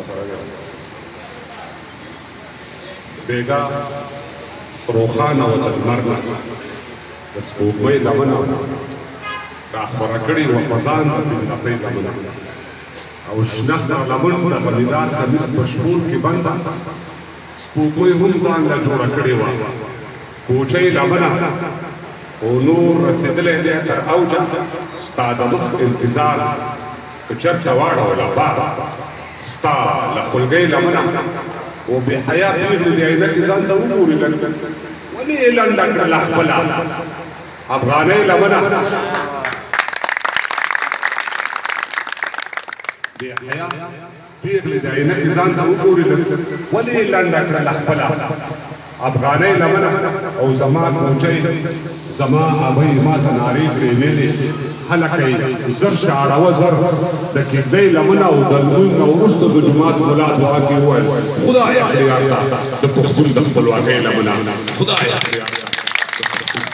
سره بیگا روخانه و د لمر نه د سپوږمۍ لمنه دا خپره کړې وه فضان د بېنصۍ لمنه او شنه سره لمن د غمیدار کمیس په شپون کې بنده سپوږمۍ هم ځان له جوړه کړې وه کوچۍ لمنه او نور رسېدلی دی تر اوجه ستا د مخ انتظار که چرته واړوله بار ستا له خولګۍ لمنه و بې حیا پېغلې د عینکې ځان ته وګوري لږ ولې یې لنډه کړله خپله افغانۍ لمنه بې حیا پېغلې د عینکې ځان ته وګوري لږ ولې یې لنډه کړله خپله افغانۍ لمنه او زما کوچۍ زما ابۍ ما ته نارې کړې ویلې هلکۍ زر شه اړوه زر د کېږدۍ لمنه او د لمونځ نه وروسته د جومات ملا دعا کې وویل خدایه کړې راته د پښتون د خپلواکۍ لمنه خدایه کړې راته